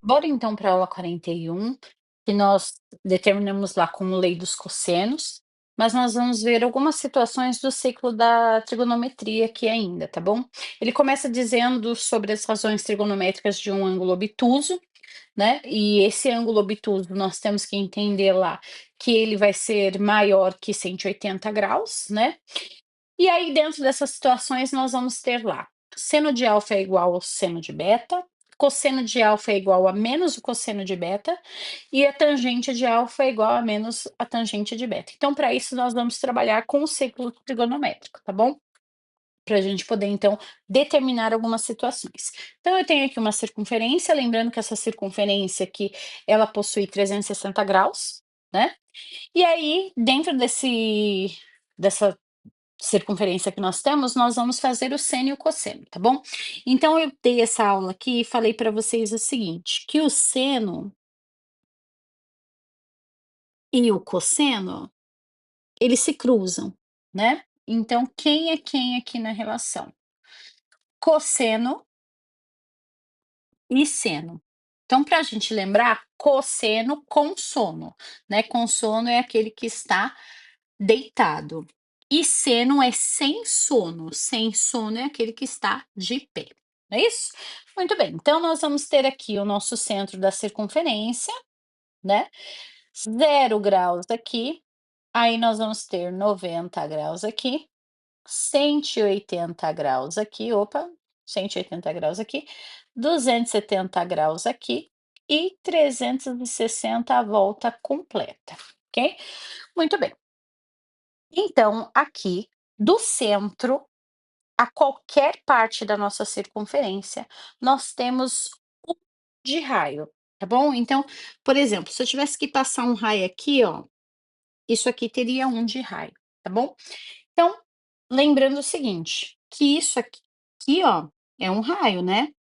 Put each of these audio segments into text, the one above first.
Bora então para a aula 41, que nós determinamos lá como lei dos cossenos, mas nós vamos ver algumas situações do ciclo da trigonometria aqui ainda, tá bom? Ele começa dizendo sobre as razões trigonométricas de um ângulo obtuso, né? E esse ângulo obtuso nós temos que entender lá que ele vai ser maior que 180 graus, né? E aí, dentro dessas situações, nós vamos ter lá, seno de alfa é igual ao seno de beta, cosseno de alfa é igual a menos o cosseno de beta, e a tangente de alfa é igual a menos a tangente de beta. Então, para isso, nós vamos trabalhar com o ciclo trigonométrico, tá bom? Para a gente poder, então, determinar algumas situações. Então, eu tenho aqui uma circunferência, lembrando que essa circunferência aqui, ela possui 360 graus, né? E aí, dentro dessa circunferência que nós temos, nós vamos fazer o seno e o cosseno, tá bom? Então eu dei essa aula aqui e falei para vocês o seguinte, que o seno e o cosseno, eles se cruzam, né? Então quem é quem aqui na relação? Cosseno e seno. Então, para a gente lembrar, cosseno com sono, né? Com sono é aquele que está deitado. E seno é sem sono é aquele que está de pé, não é isso? Muito bem, então nós vamos ter aqui o nosso centro da circunferência, né? 0 graus aqui, aí nós vamos ter 90 graus aqui, 180 graus aqui, opa, 180 graus aqui, 270 graus aqui e 360 a volta completa, ok? Muito bem. Então, aqui, do centro a qualquer parte da nossa circunferência, nós temos um de raio, tá bom? Então, por exemplo, se eu tivesse que passar um raio aqui, ó, isso aqui teria um de raio, tá bom? Então, lembrando o seguinte, que isso aqui, ó, é um raio, né?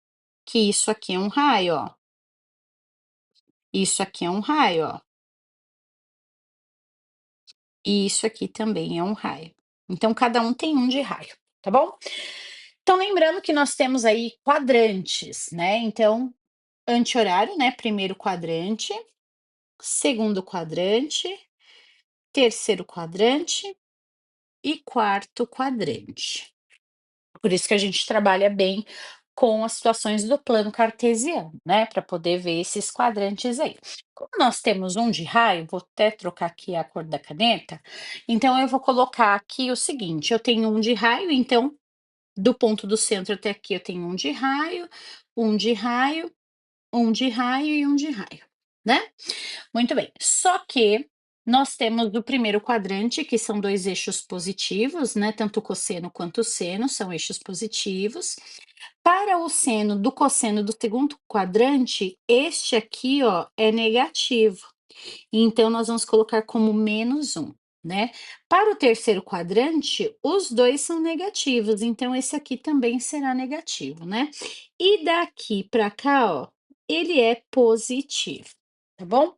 Que isso aqui é um raio, ó. Isso aqui é um raio, ó. E isso aqui também é um raio. Então, cada um tem um de raio, tá bom? Então, lembrando que nós temos aí quadrantes, né? Então, anti-horário, né? Primeiro quadrante, segundo quadrante, terceiro quadrante e quarto quadrante. Por isso que a gente trabalha bem com as situações do plano cartesiano, né? Para poder ver esses quadrantes aí. Como nós temos um de raio, vou até trocar aqui a cor da caneta. Então, eu vou colocar aqui o seguinte: eu tenho um de raio, então, do ponto do centro até aqui, eu tenho um de raio, um de raio, um de raio e um de raio, né? Muito bem. Só que nós temos do primeiro quadrante, que são dois eixos positivos, né? Tanto o cosseno quanto o seno são eixos positivos. Para o seno do cosseno do segundo quadrante, este aqui, ó, é negativo. Então, nós vamos colocar como -1, né? Para o terceiro quadrante, os dois são negativos, então esse aqui também será negativo, né? E daqui para cá, ó, ele é positivo, tá bom?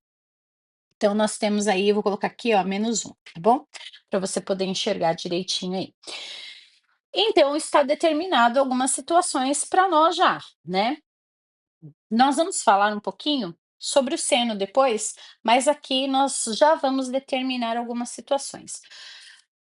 Então, nós temos aí, eu vou colocar aqui, ó, -1, tá bom? Para você poder enxergar direitinho aí. Então, está determinado algumas situações para nós já, né? Nós vamos falar um pouquinho sobre o seno depois, mas aqui nós já vamos determinar algumas situações.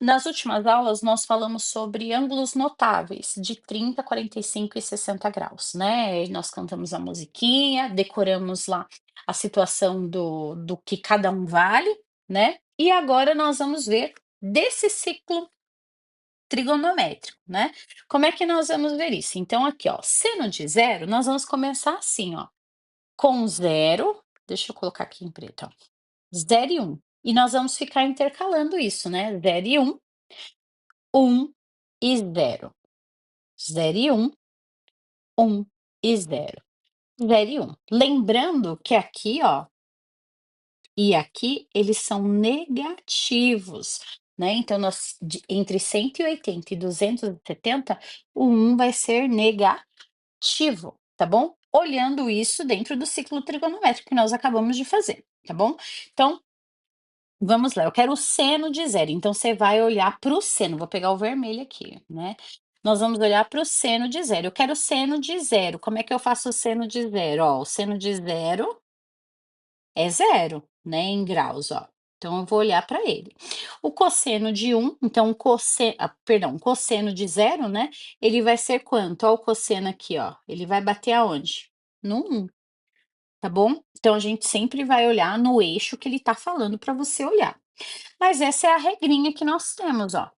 Nas últimas aulas, nós falamos sobre ângulos notáveis de 30, 45 e 60 graus, né? E nós cantamos a musiquinha, decoramos lá a situação do que cada um vale, né? E agora nós vamos ver desse ciclo trigonométrico, né? Como é que nós vamos ver isso? Então, aqui, ó, seno de zero, nós vamos começar assim, ó, com zero, deixa eu colocar aqui em preto, ó, 0 e 1. E nós vamos ficar intercalando isso, né? 0 e 1, 1 e 0. 0 e 1, 1 e 0. 0 e 1. Lembrando que aqui, ó, e aqui eles são negativos, né? Então, entre 180 e 270, o 1 vai ser negativo, tá bom? Olhando isso dentro do ciclo trigonométrico que nós acabamos de fazer, tá bom? Então, vamos lá, eu quero o seno de zero, então você vai olhar para o seno, vou pegar o vermelho aqui, né? nós vamos olhar para o seno de zero. Eu quero o seno de zero. Como é que eu faço o seno de zero? Ó, o seno de zero é zero, né, em graus, ó. Então eu vou olhar para ele. O cosseno de um, então o cosseno de zero, né, ele vai ser quanto? Ó o cosseno aqui, ó, ele vai bater aonde? No 1, tá bom? Então a gente sempre vai olhar no eixo que ele tá falando para você olhar. Mas essa é a regrinha que nós temos, ó.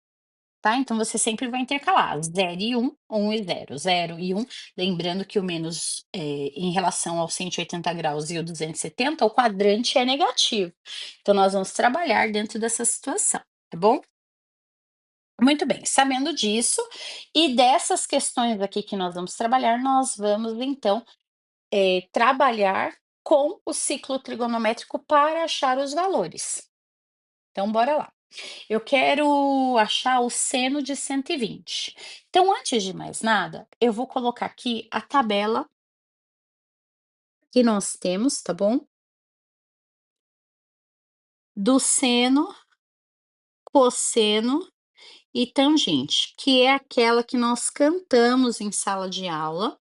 Tá? Então você sempre vai intercalar 0 e 1, 1 e 0, 0 e 1, lembrando que o menos, em relação ao 180 graus e o 270, o quadrante é negativo. Então nós vamos trabalhar dentro dessa situação, tá bom? Muito bem, sabendo disso e dessas questões aqui que nós vamos trabalhar, nós vamos então, trabalhar com o ciclo trigonométrico para achar os valores. Então bora lá. Eu quero achar o seno de 120. Então, antes de mais nada, eu vou colocar aqui a tabela que nós temos, tá bom? Do seno, cosseno e tangente, que é aquela que nós cantamos em sala de aula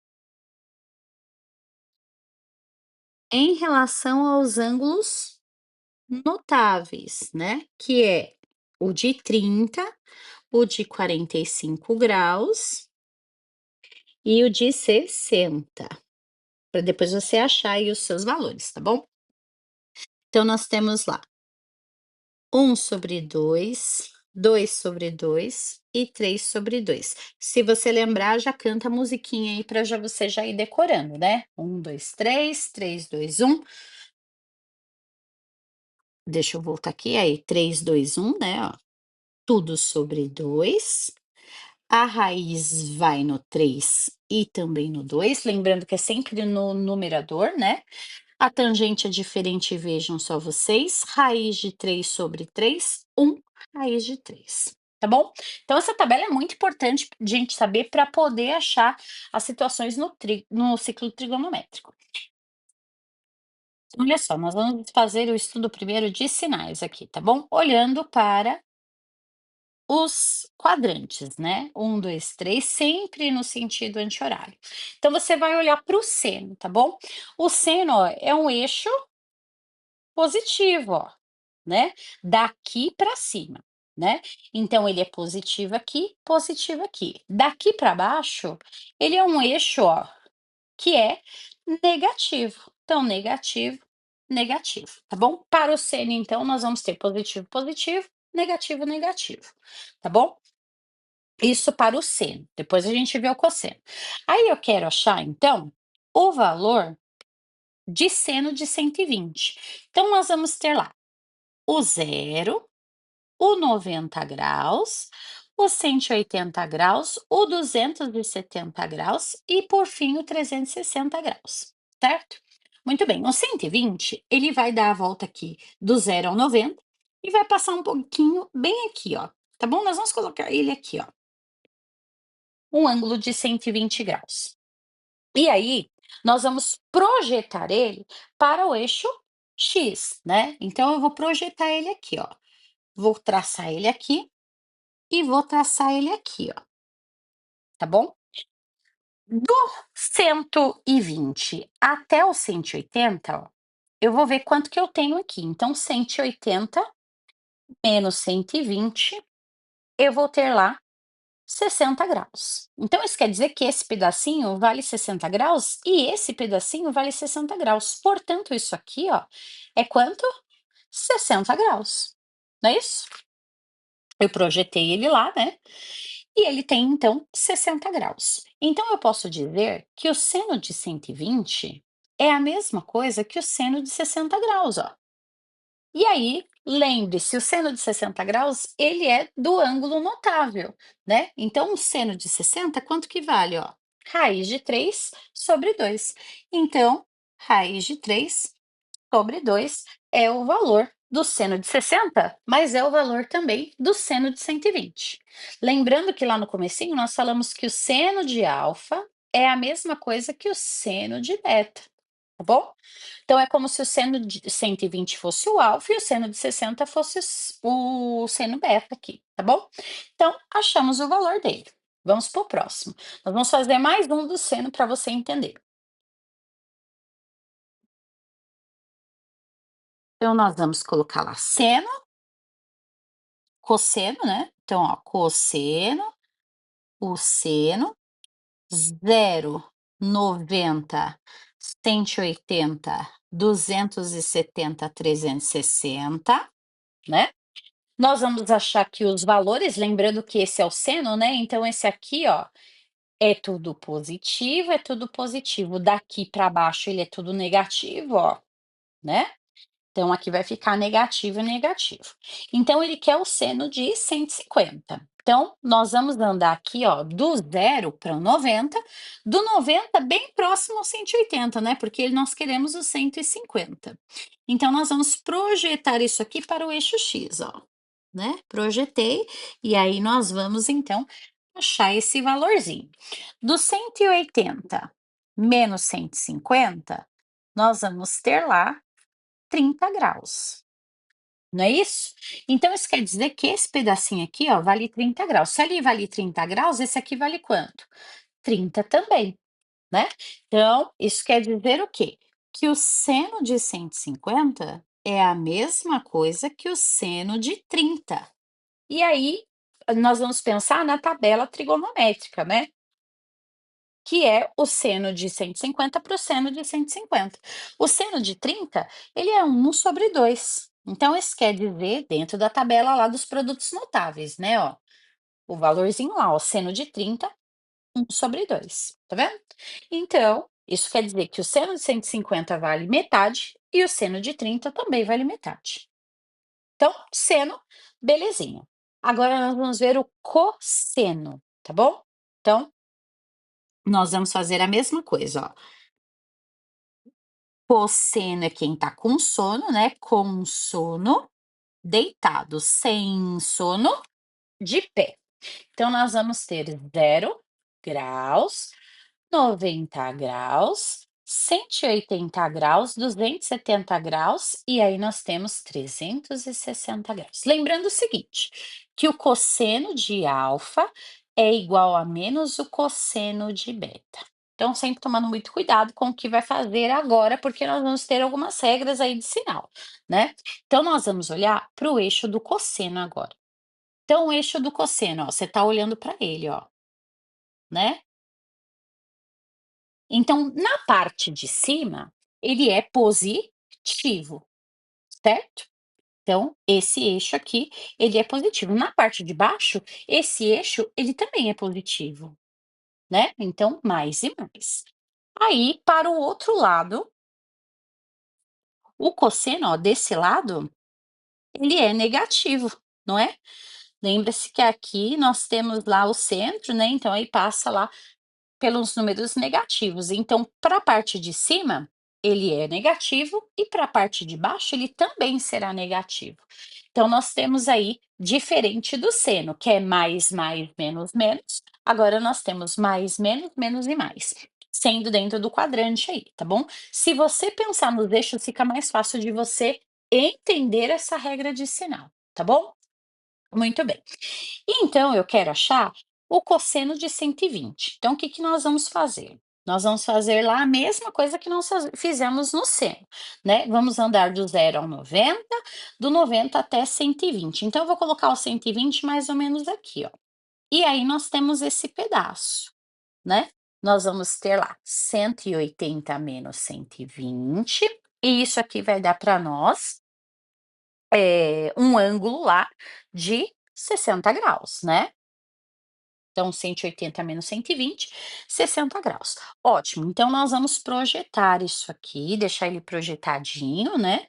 em relação aos ângulos notáveis, né? Que é o de 30, o de 45 graus e o de 60. Para depois você achar aí os seus valores, tá bom? Então, nós temos lá 1/2, 2/2 e 3/2. Se você lembrar, já canta a musiquinha aí para você já ir decorando, né? 1, 2, 3, 3, 2, 1. Deixa eu voltar aqui, aí 3, 2, 1, né? Ó. Tudo sobre 2. A raiz vai no 3 e também no 2, lembrando que é sempre no numerador, né? A tangente é diferente, vejam só vocês. Raiz de 3/3, 1 raiz de 3, tá bom? Então, essa tabela é muito importante de a gente saber para poder achar as situações no ciclo trigonométrico. Olha só, nós vamos fazer o estudo primeiro de sinais aqui, tá bom? Olhando para os quadrantes, né? 1, 2, 3, sempre no sentido anti-horário. Então, você vai olhar para o seno, tá bom? O seno, ó, é um eixo positivo, ó, né, daqui para cima, né. Então ele é positivo aqui. Daqui para baixo, ele é um eixo, ó, que é negativo. Então negativo, negativo, tá bom? Para o seno, então, nós vamos ter positivo, positivo, negativo, negativo, tá bom? Isso para o seno, depois a gente vê o cosseno. Aí eu quero achar, então, o valor de seno de 120. Então nós vamos ter lá o zero, o 90 graus, o 180 graus, o 270 graus e, por fim, o 360 graus, certo? Muito bem, o 120, ele vai dar a volta aqui do 0 ao 90 e vai passar um pouquinho bem aqui, ó, tá bom? Nós vamos colocar ele aqui, ó, um ângulo de 120 graus. E aí, nós vamos projetar ele para o eixo X, né? Então, eu vou projetar ele aqui, ó. Vou traçar ele aqui e vou traçar ele aqui, ó, tá bom? Do 120 até o 180, ó, eu vou ver quanto que eu tenho aqui. Então, 180 menos 120, eu vou ter lá 60 graus. Então, isso quer dizer que esse pedacinho vale 60 graus e esse pedacinho vale 60 graus. Portanto, isso aqui, ó, é quanto? 60 graus. Não é isso? Eu projetei ele lá, né? E ele tem, então, 60 graus. Então, eu posso dizer que o seno de 120 é a mesma coisa que o seno de 60 graus, ó. E aí, lembre-se, o seno de 60 graus, ele é do ângulo notável, né? Então, o seno de 60, quanto que vale, ó? Raiz de 3/2. Então, raiz de 3/2 é o valor do seno de 60, mas é o valor também do seno de 120. Lembrando que lá no comecinho nós falamos que o seno de alfa é a mesma coisa que o seno de beta, tá bom? Então é como se o seno de 120 fosse o alfa e o seno de 60 fosse o seno beta aqui, tá bom? Então achamos o valor dele. Vamos para o próximo. Nós vamos fazer mais um do seno para você entender. Então, nós vamos colocar lá seno, cosseno, né? Então, ó, cosseno, o seno, 0, 90, 180, 270, 360, né? Nós vamos achar aqui os valores, lembrando que esse é o seno, né? Então, esse aqui, ó, é tudo positivo, é tudo positivo. Daqui para baixo, ele é tudo negativo, ó, né? Então, aqui vai ficar negativo e negativo. Então, ele quer o seno de 150. Então, nós vamos andar aqui, ó, do 0 para o 90, do 90 bem próximo ao 180, né? Porque nós queremos o 150. Então, nós vamos projetar isso aqui para o eixo X, ó, né? Projetei, e aí nós vamos, então, achar esse valorzinho. Do 180 menos 150, nós vamos ter lá 30 graus, não é isso? Então isso quer dizer que esse pedacinho aqui, ó, vale 30 graus. Se ali vale 30 graus, esse aqui vale quanto? 30 também, né? Então, isso quer dizer o quê? Que o seno de 150 é a mesma coisa que o seno de 30. E aí, nós vamos pensar na tabela trigonométrica, né? Que é o seno de 150 para o seno de 150. O seno de 30, ele é 1/2. Então, isso quer dizer, dentro da tabela lá dos produtos notáveis, né, ó, o valorzinho lá, o seno de 30, 1/2, tá vendo? Então, isso quer dizer que o seno de 150 vale metade e o seno de 30 também vale metade. Então, seno, belezinha. Agora nós vamos ver o cosseno, tá bom? Então, nós vamos fazer a mesma coisa, ó. Cosseno é quem tá com sono, né? Com sono, deitado, sem sono, de pé. Então, nós vamos ter 0 graus, 90 graus, 180 graus, 270 graus, e aí nós temos 360 graus. Lembrando o seguinte, que o cosseno de alfa é igual a menos o cosseno de beta. Então, sempre tomando muito cuidado com o que vai fazer agora, porque nós vamos ter algumas regras aí de sinal, né? Então, nós vamos olhar para o eixo do cosseno agora. Então, o eixo do cosseno, ó, você está olhando para ele, ó, né? Então, na parte de cima, ele é positivo, certo? Então, esse eixo aqui, ele é positivo. Na parte de baixo, esse eixo, ele também é positivo, né? Então, mais e mais. Aí, para o outro lado, o cosseno, ó, desse lado, ele é negativo, não é? Lembra-se que aqui nós temos lá o centro, né? Então, aí passa lá pelos números negativos. Então, para a parte de cima, ele é negativo e para a parte de baixo, ele também será negativo. Então, nós temos aí diferente do seno, que é mais, mais, menos, menos. Agora nós temos mais, menos, menos e mais, sendo dentro do quadrante aí, tá bom? Se você pensar nos eixos, fica mais fácil de você entender essa regra de sinal, tá bom? Muito bem. Então, eu quero achar o cosseno de 120. Então, o que que nós vamos fazer? Nós vamos fazer lá a mesma coisa que nós fizemos no seno, né? Vamos andar do 0 ao 90, do 90 até 120. Então, eu vou colocar o 120 mais ou menos aqui, ó. E aí, nós temos esse pedaço, né? Nós vamos ter lá 180 menos 120, e isso aqui vai dar para nós um ângulo lá de 60 graus, né? Então, 180 menos 120, 60 graus. Ótimo, então nós vamos projetar isso aqui, deixar ele projetadinho, né?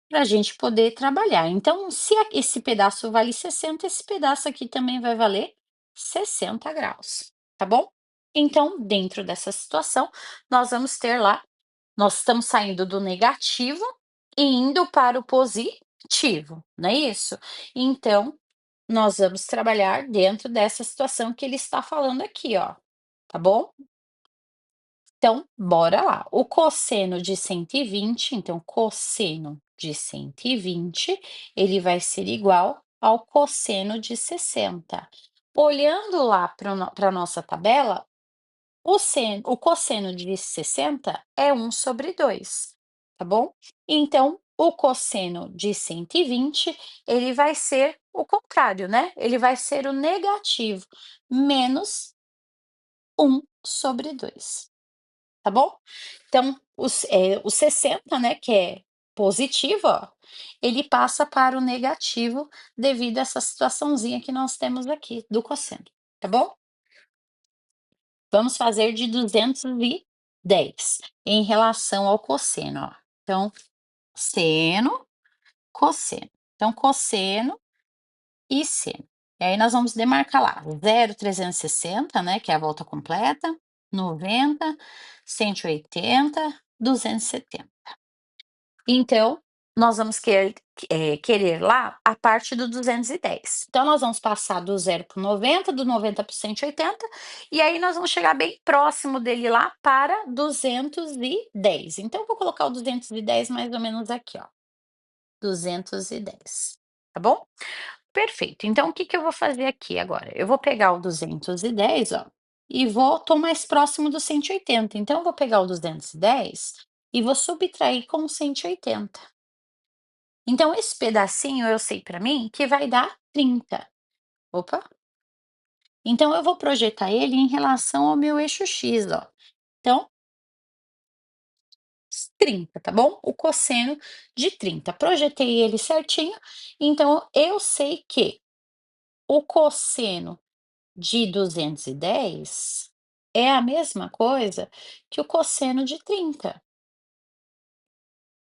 Para a gente poder trabalhar. Então, se esse pedaço vale 60, esse pedaço aqui também vai valer 60 graus, tá bom? Então, dentro dessa situação, nós vamos ter lá, nós estamos saindo do negativo e indo para o positivo, não é isso? Então, nós vamos trabalhar dentro dessa situação que ele está falando aqui, ó, tá bom? Então, bora lá. O cosseno de 120, então, cosseno de 120, ele vai ser igual ao cosseno de 60. Olhando lá para a nossa tabela, o cosseno de 60 é 1/2, tá bom? Então, o cosseno de 120 ele vai ser o contrário, né, ele vai ser o negativo, menos 1/2, tá bom? Então, o 60, né, que é positivo, ó, ele passa para o negativo devido a essa situaçãozinha que nós temos aqui do cosseno, tá bom? Vamos fazer de 210 em relação ao cosseno, ó. Então, seno, cosseno. Então, cosseno e seno. E aí nós vamos demarcar lá, 0,360, né, que é a volta completa, 90, 180, 270. Então, nós vamos querer lá a parte do 210. Então, nós vamos passar do 0 para o 90, do 90 para o 180, e aí nós vamos chegar bem próximo dele lá para 210. Então, eu vou colocar o 210 mais ou menos aqui, ó, 210, tá bom? Perfeito. Então, o que que eu vou fazer aqui agora? Eu vou pegar o 210, ó, e tô mais próximo do 180. Então, eu vou pegar o 210 e vou subtrair com o 180. Então, esse pedacinho eu sei para mim que vai dar 30. Opa! Então, eu vou projetar ele em relação ao meu eixo X, ó. Então, 30, tá bom? O cosseno de 30. Projetei ele certinho, então eu sei que o cosseno de 210 é a mesma coisa que o cosseno de 30.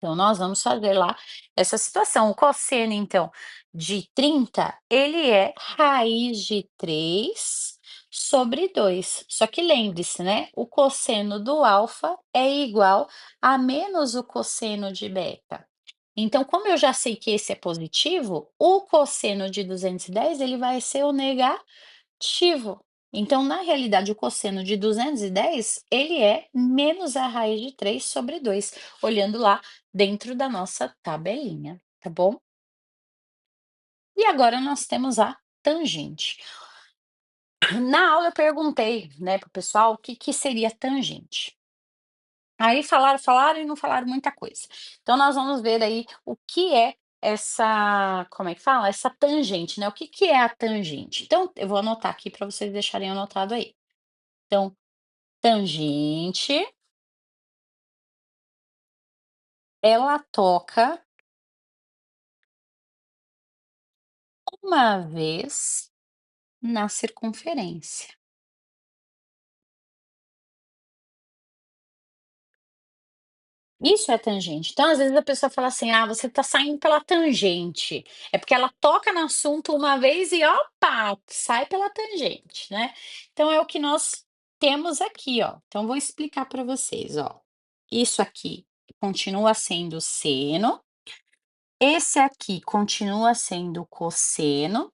Então, nós vamos fazer lá essa situação. O cosseno, então, de 30 ele é raiz de 3/2. Só que lembre-se, né? O cosseno do alfa é igual a menos o cosseno de beta. Então, como eu já sei que esse é positivo, o cosseno de 210 ele vai ser o negativo. Então, na realidade, o cosseno de 210 ele é menos a raiz de 3/2, olhando lá dentro da nossa tabelinha, tá bom? E agora nós temos a tangente. Na aula eu perguntei, né, para o pessoal o que que seria tangente. Aí falaram e não falaram muita coisa. Então nós vamos ver aí o que é essa, como é que fala? Essa tangente, né? O que que é a tangente? Então eu vou anotar aqui para vocês deixarem anotado aí. Então, tangente, ela toca uma vez na circunferência. Isso é tangente. Então, às vezes a pessoa fala assim: "Ah, você está saindo pela tangente". É porque ela toca no assunto uma vez e opa, sai pela tangente, né. Então é o que nós temos aqui, ó. Então vou explicar para vocês, ó. Isso aqui continua sendo seno, esse aqui continua sendo cosseno,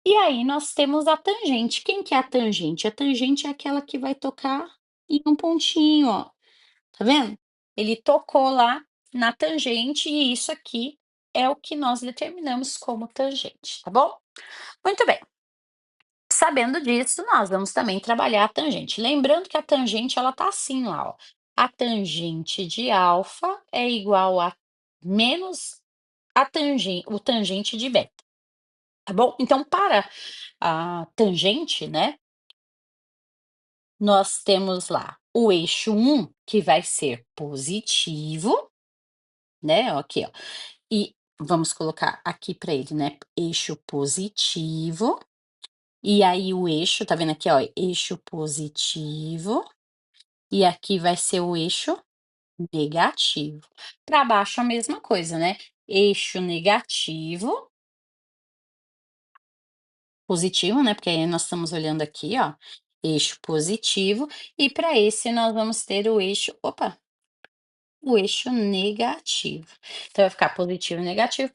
e aí nós temos a tangente. Quem que é a tangente? A tangente é aquela que vai tocar em um pontinho, ó. Tá vendo? Ele tocou lá na tangente e isso aqui é o que nós determinamos como tangente, tá bom? Muito bem. Sabendo disso, nós vamos também trabalhar a tangente. Lembrando que a tangente ela tá assim lá, ó. A tangente de alfa é igual a menos o tangente de beta, tá bom? Então, para a tangente, né, nós temos lá o eixo 1, que vai ser positivo, né? Ó, aqui, ó. E vamos colocar aqui para ele, né, eixo positivo, e aí o eixo, tá vendo aqui, ó, eixo positivo, e aqui vai ser o eixo negativo. Para baixo a mesma coisa, né, eixo negativo, positivo, né, porque aí nós estamos olhando aqui, ó, eixo positivo, e para esse nós vamos ter o eixo, opa, o eixo negativo. Então, vai ficar positivo, negativo,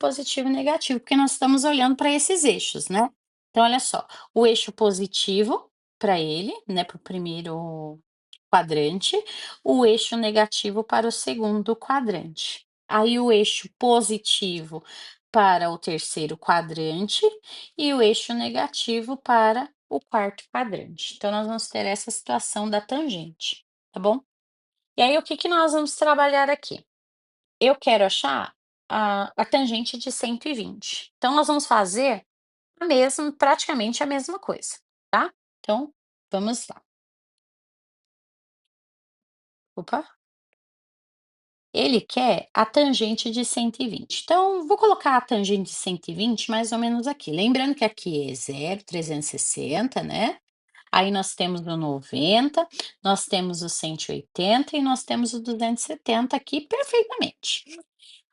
porque nós estamos olhando para esses eixos, né. Então, olha só, o eixo positivo para ele, né, para o primeiro quadrante, o eixo negativo para o segundo quadrante. Aí, o eixo positivo para o terceiro quadrante e o eixo negativo para o quarto quadrante. Então, nós vamos ter essa situação da tangente, tá bom? E aí, o que que nós vamos trabalhar aqui? Eu quero achar a tangente de 120. Então, nós vamos fazer praticamente a mesma coisa, tá? Então, vamos lá. Opa! Ele quer a tangente de 120. Então, vou colocar a tangente de 120 mais ou menos aqui. Lembrando que aqui é 0,360, né? Aí nós temos o 90, nós temos o 180 e nós temos o 270 aqui perfeitamente.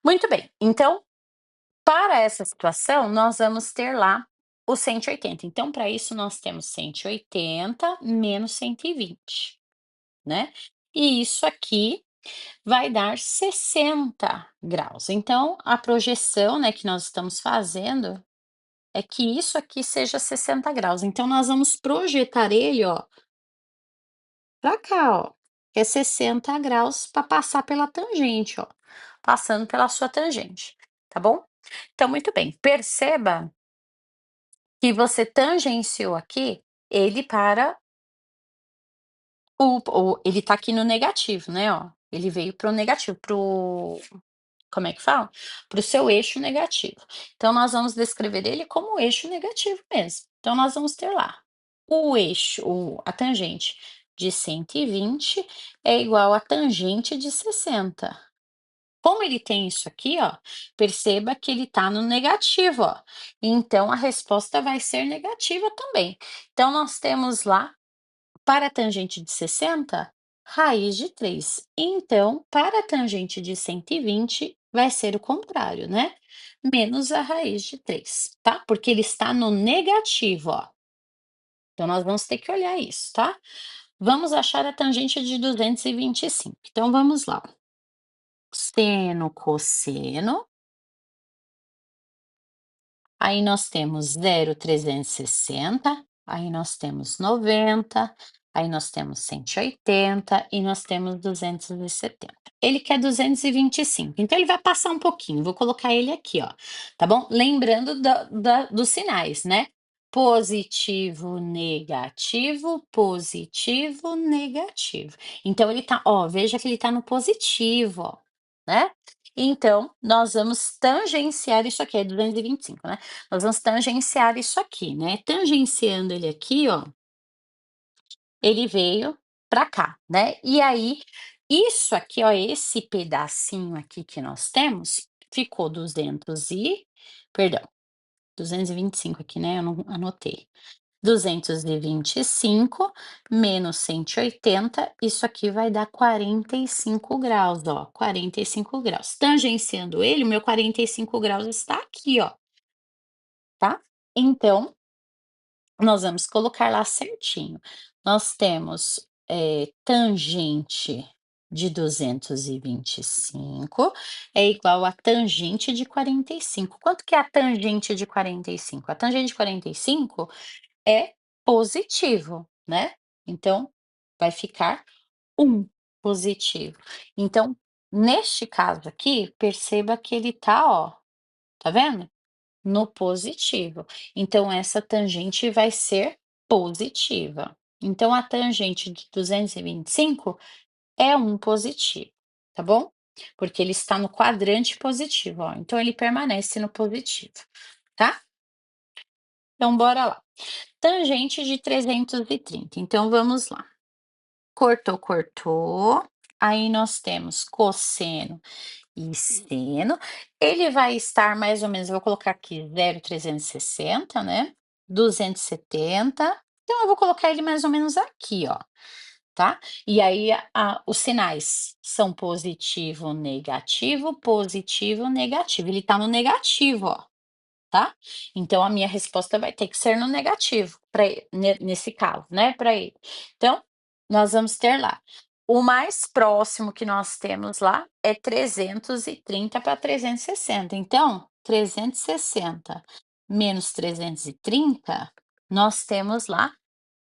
Muito bem. Então, para essa situação, nós vamos ter lá o 180. Então, para isso, nós temos 180 menos 120, né? E isso aqui vai dar 60 graus. Então, a projeção, né, que nós estamos fazendo é que isso aqui seja 60 graus. Então, nós vamos projetar ele, ó, para cá, ó, que é 60 graus para passar pela tangente, ó, passando pela sua tangente, tá bom? Então, muito bem. Perceba que você tangenciou aqui ele para ele tá aqui no negativo, né, ó. Ele veio para o negativo, como é que fala? Para o seu eixo negativo. Então, nós vamos descrever ele como eixo negativo mesmo. Então, nós vamos ter lá a tangente de 120 é igual à tangente de 60. Como ele tem isso aqui, ó, perceba que ele está no negativo, ó. Então, a resposta vai ser negativa também. Então, nós temos lá para a tangente de 60, raiz de 3. Então, para a tangente de 120, vai ser o contrário, né? Menos a raiz de 3, tá? Porque ele está no negativo, ó. Então, nós vamos ter que olhar isso, tá? Vamos achar a tangente de 225. Então, vamos lá. Seno, cosseno. Aí nós temos 0,360, aí nós temos 90, aí nós temos 180 e nós temos 270. Ele quer 225, então ele vai passar um pouquinho, vou colocar ele aqui, ó, tá bom? Lembrando dos sinais, né? Positivo, negativo, negativo. Então ele tá, ó, veja que ele tá no positivo, ó, né? Então, nós vamos tangenciar isso aqui, é 225, né? Nós vamos tangenciar isso aqui, né? Tangenciando ele aqui, ó, ele veio para cá, né? E aí, isso aqui, ó, esse pedacinho aqui que nós temos, ficou 225 aqui, né? Eu não anotei. 225 menos 180, isso aqui vai dar 45 graus, ó, 45 graus. Tangenciando ele, o meu 45 graus está aqui, ó, tá? Então, nós vamos colocar lá certinho. Nós temos, tangente de 225 é igual a tangente de 45. Quanto que é a tangente de 45? A tangente de 45 é positivo, né? Então, vai ficar 1 positivo. Então, neste caso aqui, perceba que ele tá, ó, tá vendo? No positivo. Então, essa tangente vai ser positiva. Então, a tangente de 225 é 1 positivo, tá bom? Porque ele está no quadrante positivo, ó. Então, ele permanece no positivo, tá? Então, bora lá. Tangente de 330. Então, vamos lá. Cortou, cortou. Aí nós temos cosseno e seno. Ele vai estar mais ou menos, eu vou colocar aqui 0,360, né? 270. Então, eu vou colocar ele mais ou menos aqui, ó, tá? E aí, os sinais são positivo, negativo. Ele tá no negativo, ó. Tá? Então a minha resposta vai ter que ser no negativo para nesse caso, né, para ele. Então, nós vamos ter lá, o mais próximo que nós temos lá é 330 para 360. Então, 360 menos 330, nós temos lá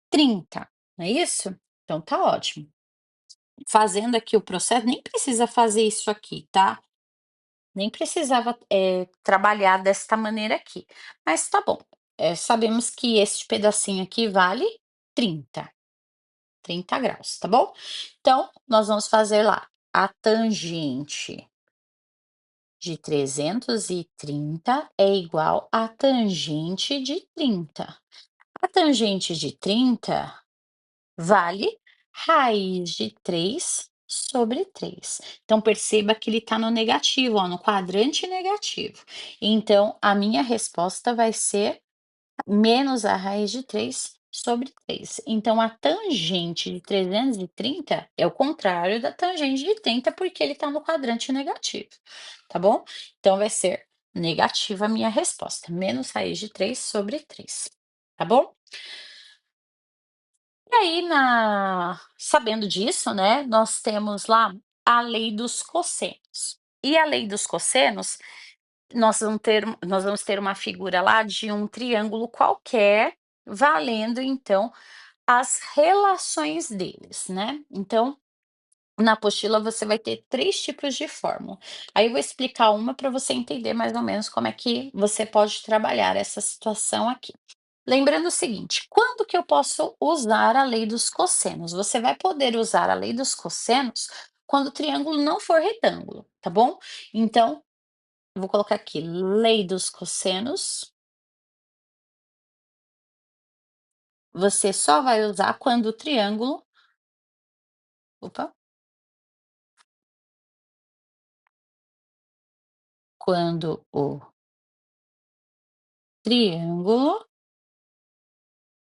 30, não é isso? Então tá ótimo. Fazendo aqui o processo, nem precisa fazer isso aqui, tá? Nem precisava, trabalhar desta maneira aqui, mas tá bom. Sabemos que este pedacinho aqui vale 30, 30 graus, tá bom? Então, nós vamos fazer lá a tangente de 330 é igual à tangente de 30. A tangente de 30 vale raiz de 3 sobre 3. Então, perceba que ele está no negativo, ó, no quadrante negativo. Então, a minha resposta vai ser menos a raiz de 3 sobre 3. Então, a tangente de 330 é o contrário da tangente de 30, porque ele está no quadrante negativo, tá bom? Então, vai ser negativa a minha resposta, menos raiz de 3 sobre 3, tá bom? E aí, sabendo disso, né, nós temos lá a lei dos cossenos. E a lei dos cossenos, nós vamos ter uma figura lá de um triângulo qualquer, valendo então as relações deles, né. Então, na apostila você vai ter 3 tipos de fórmula. Aí eu vou explicar uma para você entender mais ou menos como é que você pode trabalhar essa situação aqui. Lembrando o seguinte, quando que eu posso usar a lei dos cossenos? Você vai poder usar a lei dos cossenos quando o triângulo não for retângulo, tá bom? Então, eu vou colocar aqui, lei dos cossenos, você só vai usar quando o triângulo, opa, quando o triângulo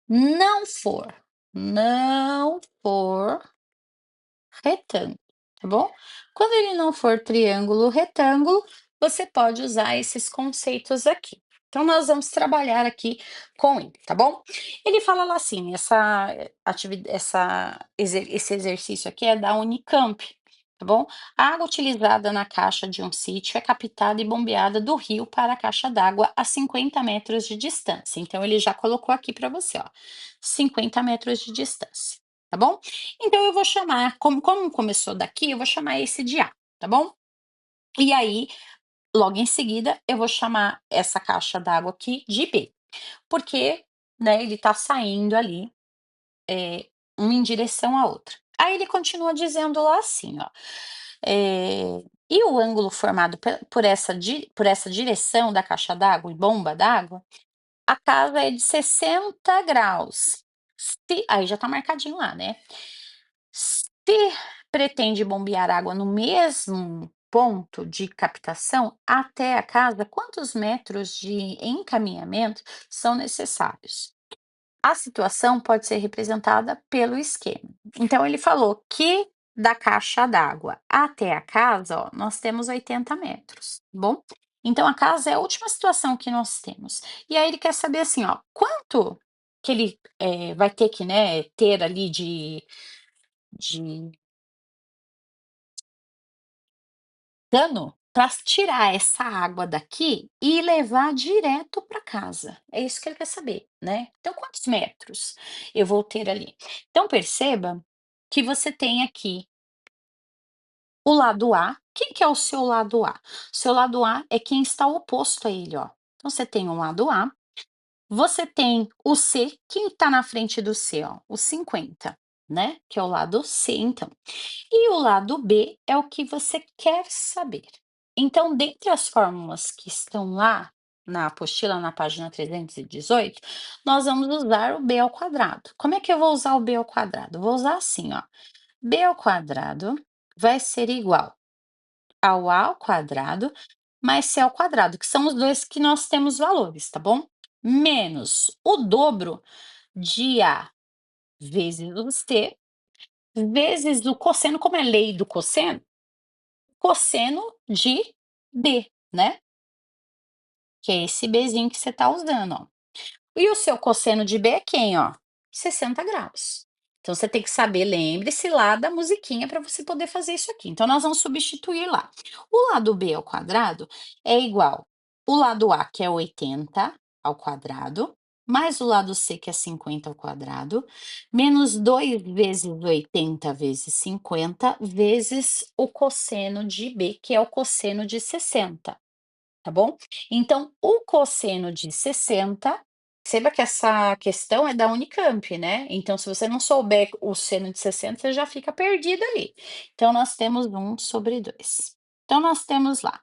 não for retângulo, tá bom? Quando ele não for triângulo retângulo, você pode usar esses conceitos aqui. Então, nós vamos trabalhar aqui com ele, tá bom? Ele fala lá assim, esse exercício aqui é da Unicamp, tá bom? A água utilizada na caixa de um sítio é captada e bombeada do rio para a caixa d'água a 50 metros de distância. Então, ele já colocou aqui para você, ó, 50 metros de distância, tá bom? Então eu vou chamar, como começou daqui, eu vou chamar esse de A, tá bom? E aí, logo em seguida, eu vou chamar essa caixa d'água aqui de B, porque, né, ele tá saindo ali, uma em direção à outra. Aí ele continua dizendo lá assim, ó, e o ângulo formado por essa direção da caixa d'água e bomba d'água, a casa é de 60 graus. Aí já tá marcadinho lá, né? Se pretende bombear água no mesmo ponto de captação até a casa, quantos metros de encaminhamento são necessários? A situação pode ser representada pelo esquema. Então, ele falou que da caixa d'água até a casa, ó, nós temos 80 metros, tá bom? Então, a casa é a última situação que nós temos. E aí, ele quer saber assim, ó, quanto que ele vai ter que, né, ter ali de cano para tirar essa água daqui e levar direto para casa. É isso que ele quer saber, né. Então quantos metros eu vou ter ali? Então perceba que você tem aqui o lado A. Quem que é o seu lado A? Seu lado A é quem está oposto a ele, ó. Então você tem o lado A, você tem o C, quem está na frente do C, ó? O 50, né, que é o lado C então. E o lado B é o que você quer saber. Então, dentre as fórmulas que estão lá na apostila, na página 318, nós vamos usar o b ao quadrado. Como é que eu vou usar o b ao quadrado? Eu vou usar assim, ó. B ao quadrado vai ser igual ao a ao quadrado mais c ao quadrado, que são os dois que nós temos valores, tá bom? Menos o dobro de a vezes o c, vezes o cosseno, como é lei do cosseno de B, né, que é esse Bzinho que você está usando, ó. E o seu cosseno de B é quem, ó? 60 graus. Então você tem que saber, lembre-se lá da musiquinha para você poder fazer isso aqui. Então nós vamos substituir lá. O lado B ao quadrado é igual o lado A, que é 80 ao quadrado, mais o lado C, que é 50 ao quadrado, menos 2 vezes 80 vezes 50, vezes o cosseno de B, que é o cosseno de 60, tá bom? Então, o cosseno de 60, perceba que essa questão é da Unicamp, né? Então, se você não souber o seno de 60, você já fica perdido ali. Então, nós temos 1/2. Então, nós temos lá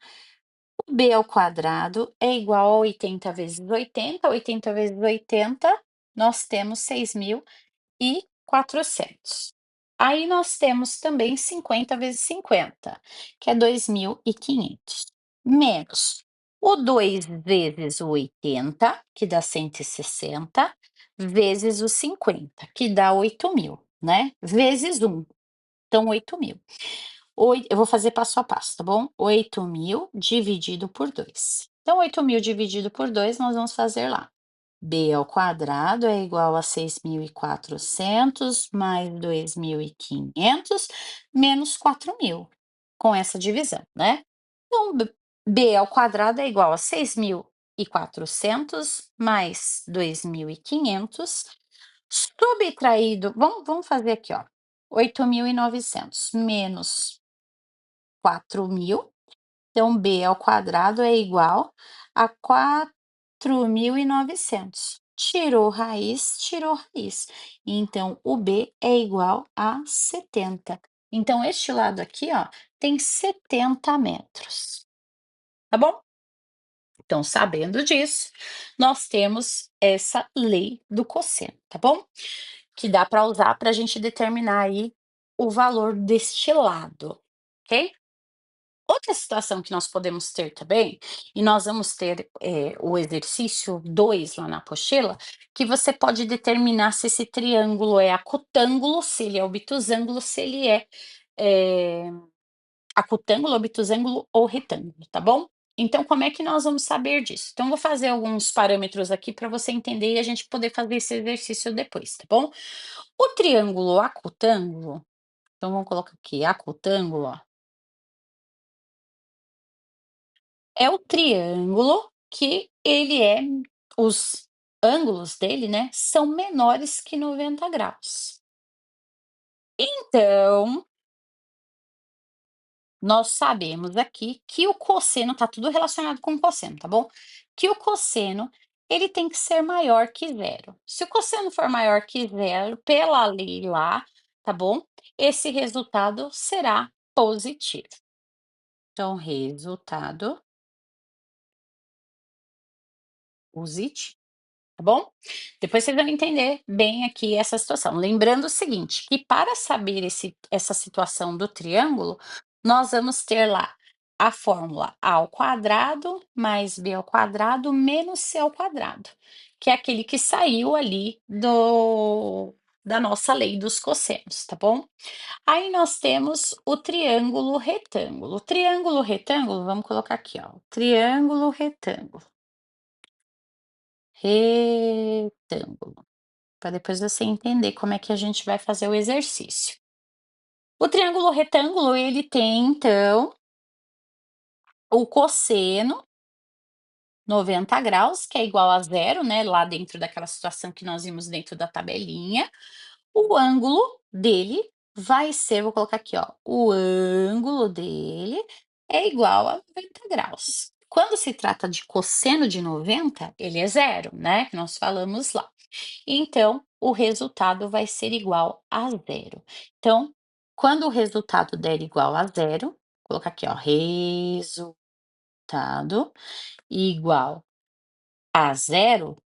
b ao quadrado é igual a 80 vezes 80, 80 vezes 80, nós temos 6.400. Aí nós temos também 50 vezes 50, que é 2.500, menos o 2 vezes o 80, que dá 160, vezes o 50, que dá 8.000, né? Vezes 1, então 8.000. Eu vou fazer passo a passo, tá bom? 8.000 dividido por 2. Então, 8.000 dividido por 2, nós vamos fazer lá. B ao quadrado é igual a 6.400 mais 2.500 menos 4.000, com essa divisão, né? Então, B ao quadrado é igual a 6.400 mais 2.500 subtraído, vamos fazer aqui, ó, 8.900 menos 4.000, então b ao quadrado é igual a 4.900. Tirou raiz, então o b é igual a 70. Então este lado aqui, ó, tem 70 metros, tá bom? Então, sabendo disso, nós temos essa lei do cosseno, tá bom? Que dá para usar para a gente determinar aí o valor deste lado, ok? Outra situação que nós podemos ter também, e nós vamos ter o exercício 2 lá na apostila, que você pode determinar se esse triângulo é acutângulo, se ele é obtusângulo, se ele é acutângulo, obtusângulo ou retângulo, tá bom? Então, como é que nós vamos saber disso? Então, vou fazer alguns parâmetros aqui para você entender e a gente poder fazer esse exercício depois, tá bom? O triângulo acutângulo, então vamos colocar aqui, acutângulo, ó, é o triângulo que ele é, os ângulos dele, né, são menores que 90 graus. Então, nós sabemos aqui que o cosseno, tá tudo relacionado com o cosseno, tá bom? Que o cosseno, ele tem que ser maior que zero. Se o cosseno for maior que zero, pela lei lá, tá bom? Esse resultado será positivo. Então, resultado positivo. Tá bom? Depois vocês vão entender bem aqui essa situação. Lembrando o seguinte, que para saber essa situação do triângulo, nós vamos ter lá a fórmula a ao quadrado mais b ao quadrado menos c ao quadrado, que é aquele que saiu ali da nossa lei dos cossenos, tá bom? Aí nós temos o triângulo retângulo. O triângulo retângulo, vamos colocar aqui, ó, triângulo retângulo. Retângulo, para depois você entender como é que a gente vai fazer o exercício. O triângulo retângulo, ele tem, então, o cosseno 90 graus, que é igual a zero, né, lá dentro daquela situação que nós vimos dentro da tabelinha. O ângulo dele vai ser, vou colocar aqui, ó, o ângulo dele é igual a 90 graus. Quando se trata de cosseno de 90, ele é zero, né, que nós falamos lá. Então, o resultado vai ser igual a zero. Então, quando o resultado der igual a zero, vou colocar aqui, ó, resultado igual a zero,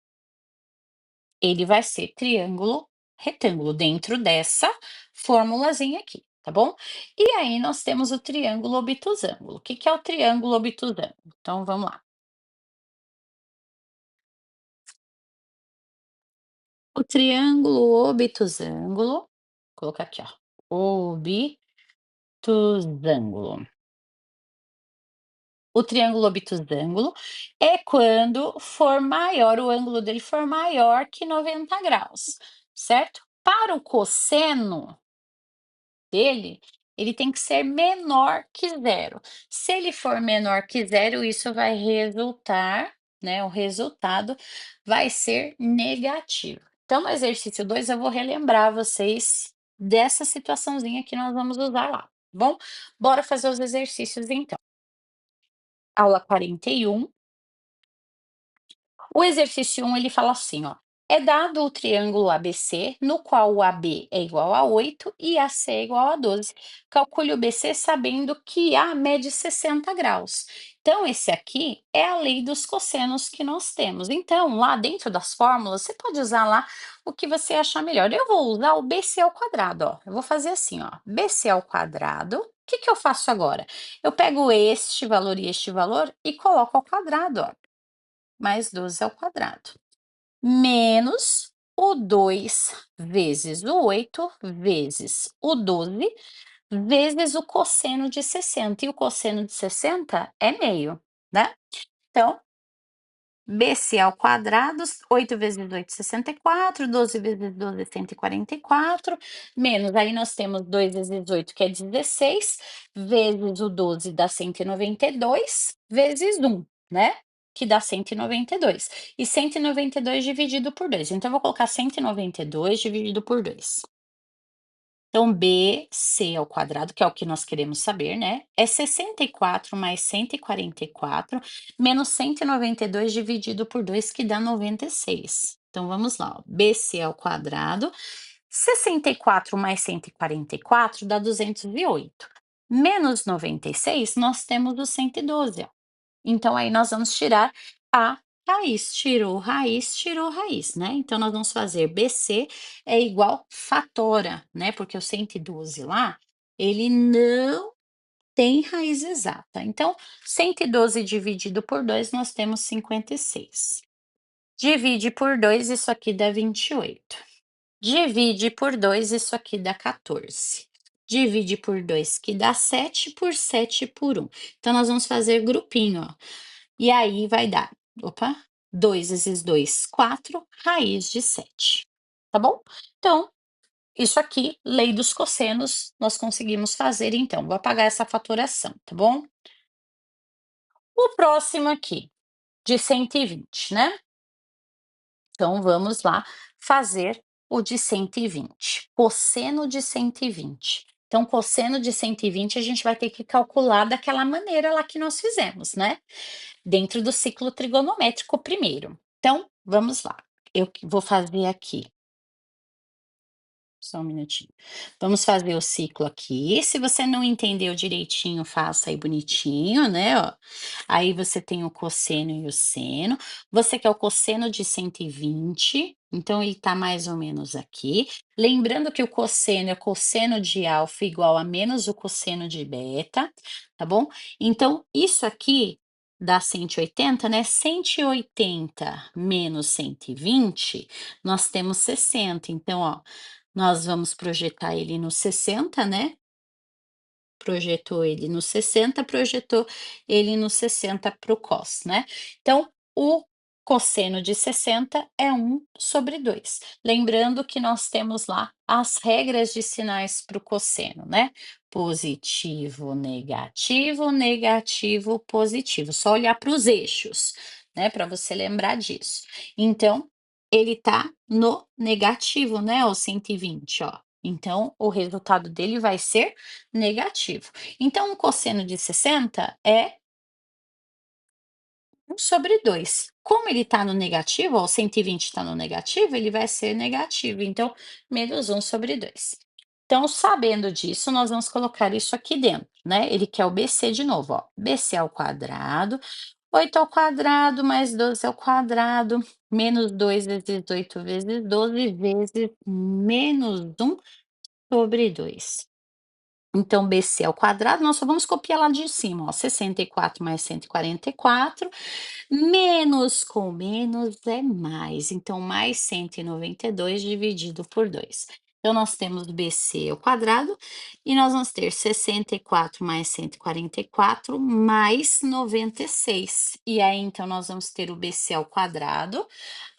ele vai ser triângulo retângulo dentro dessa formulazinha aqui, tá bom? E aí nós temos o triângulo obtusângulo. O que que é o triângulo obtusângulo? Então vamos lá. O triângulo obtusângulo, vou colocar aqui, ó, obtusângulo. O triângulo obtusângulo é quando for maior, o ângulo dele for maior que 90 graus, certo? Para o cosseno dele, ele tem que ser menor que zero. Se ele for menor que zero, isso vai resultar né, o resultado vai ser negativo. Então, no exercício 2 eu vou relembrar vocês dessa situaçãozinha que nós vamos usar lá, tá bom? Bora fazer os exercícios então. Aula 41. O exercício 1 ele fala assim, ó: é dado o triângulo ABC, no qual o AB é igual a 8 e AC é igual a 12. Calcule o BC sabendo que A mede 60 graus. Então, esse aqui é a lei dos cossenos que nós temos. Então, lá dentro das fórmulas, você pode usar lá o que você achar melhor. Eu vou usar o BC ao quadrado, ó. Eu vou fazer assim, ó: BC ao quadrado. O que que eu faço agora? Eu pego este valor e coloco ao quadrado, ó, mais 12 ao quadrado, menos o 2 vezes o 8 vezes o 12 vezes o cosseno de 60. E o cosseno de 60 é meio, né? Então, BC ao quadrado, 8 vezes 8, 64, 12 vezes 12, 144, menos, aí nós temos 2 vezes 8, que é 16, vezes o 12 dá 192, vezes 1, né? Que dá 192. E 192 dividido por 2. Então, eu vou colocar 192 dividido por 2. Então, BC ao quadrado, que é o que nós queremos saber, né? É 64 mais 144 menos 192 dividido por 2, que dá 96. Então, vamos lá, ó. BC ao quadrado, 64 mais 144 dá 208. Menos 96, nós temos o 112, ó. Então, aí nós vamos tirar a raiz. Tirou raiz, né? Então, nós vamos fazer BC é igual fatora, né? Porque o 112 lá, ele não tem raiz exata. Então, 112 dividido por 2, nós temos 56. Divide por 2, isso aqui dá 28. Divide por 2, isso aqui dá 14. Divide por 2, que dá 7, por 7 por 1. Então, nós vamos fazer grupinho, ó. E aí vai dar, opa, 2 vezes 2, 4, raiz de 7, tá bom? Então, isso aqui, lei dos cossenos, nós conseguimos fazer então. Vou apagar essa fatoração, tá bom? O próximo aqui, de 120, né? Então, vamos lá fazer o de 120. Cosseno de 120. Então, cosseno de 120 a gente vai ter que calcular daquela maneira lá que nós fizemos, né? Dentro do ciclo trigonométrico primeiro. Então, vamos lá. Eu vou fazer aqui. Só um minutinho. Vamos fazer o ciclo aqui. Se você não entendeu direitinho, faça aí bonitinho, né, ó. Aí você tem o cosseno e o seno. Você quer o cosseno de 120, então ele tá mais ou menos aqui. Lembrando que o cosseno é cosseno de alfa igual a menos o cosseno de beta, tá bom? Então, isso aqui dá 180, né? 180 menos 120, nós temos 60. Então, ó, nós vamos projetar ele no 60, né? Projetou ele no 60, projetou ele no 60 para o cos, né? Então, o cosseno de 60 é 1/2. Lembrando que nós temos lá as regras de sinais para o cosseno, né? Positivo, negativo, negativo, positivo. Só olhar para os eixos, né? Para você lembrar disso. Então, ele tá no negativo, né? O 120, ó. Então, o resultado dele vai ser negativo. Então, o cosseno de 60 é 1/2. Como ele está no negativo, ó, o 120 está no negativo, ele vai ser negativo. Então, menos 1/2. Então, sabendo disso, nós vamos colocar isso aqui dentro, né? Ele quer o BC de novo, ó. BC ao quadrado, 8 ao quadrado mais 12 ao quadrado, menos 2 vezes 8 vezes 12 vezes menos 1/2. Então, BC ao quadrado, nós só vamos copiar lá de cima, ó, 64 mais 144, menos com menos é mais, então mais 192 dividido por 2. Então, nós temos BC ao quadrado e nós vamos ter 64 mais 144 mais 96. E aí, então, nós vamos ter o BC ao quadrado,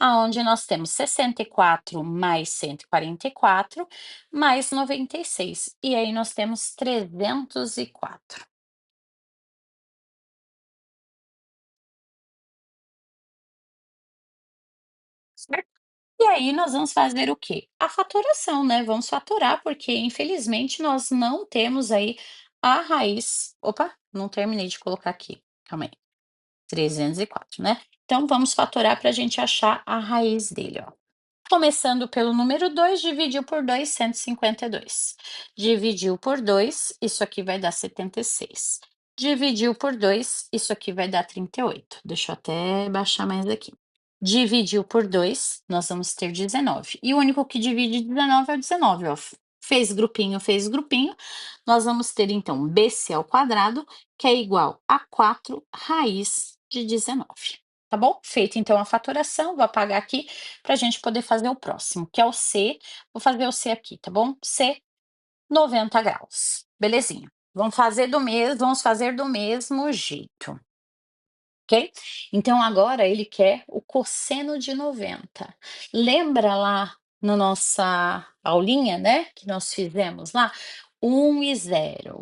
aonde nós temos 64 mais 144 mais 96. E aí, nós temos 304. E aí nós vamos fazer o quê? A fatoração, né, vamos fatorar, porque infelizmente nós não temos aí a raiz opa, não terminei de colocar aqui, calma aí, 304, né. Então vamos fatorar para a gente achar a raiz dele, ó. Começando pelo número 2, dividiu por 2, 152. Dividiu por 2, isso aqui vai dar 76. Dividiu por 2, isso aqui vai dar 38. Deixa eu até baixar mais aqui. Dividiu por 2, nós vamos ter 19. E o único que divide 19 é o 19, ó. Fez grupinho. Nós vamos ter então BC ao quadrado, que é igual a 4 raiz de 19. Tá bom? Feita então a fatoração, vou apagar aqui para a gente poder fazer o próximo, que é o C. Vou fazer o C aqui, tá bom? C, 90 graus. Belezinha. Vamos fazer do mesmo jeito, ok? Então agora ele quer o cosseno de 90. Lembra lá na nossa aulinha, né, que nós fizemos lá? Um e zero,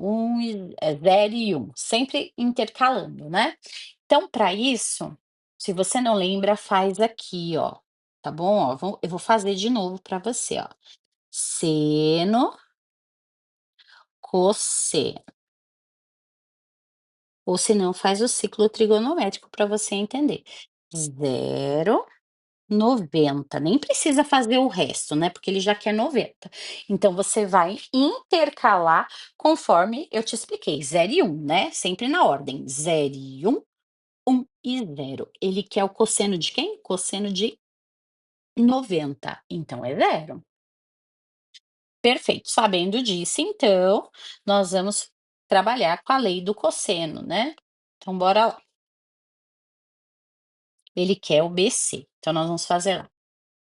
0 e 1, sempre intercalando, né? Então, para isso, se você não lembra, faz aqui, ó, tá bom? Ó, eu vou fazer de novo para você, ó. Seno, cosseno. Ou se não, faz o ciclo trigonométrico para você entender. 0, 90. Nem precisa fazer o resto, né? Porque ele já quer 90. Então, você vai intercalar conforme eu te expliquei. 0 e 1, né? Sempre na ordem. 0 e 1, 1 e 0. Ele quer o cosseno de quem? Cosseno de 90, então é zero. Perfeito. Sabendo disso, então, nós vamos trabalhar com a lei do cosseno, né. Então bora lá. Ele quer o BC, então nós vamos fazer lá.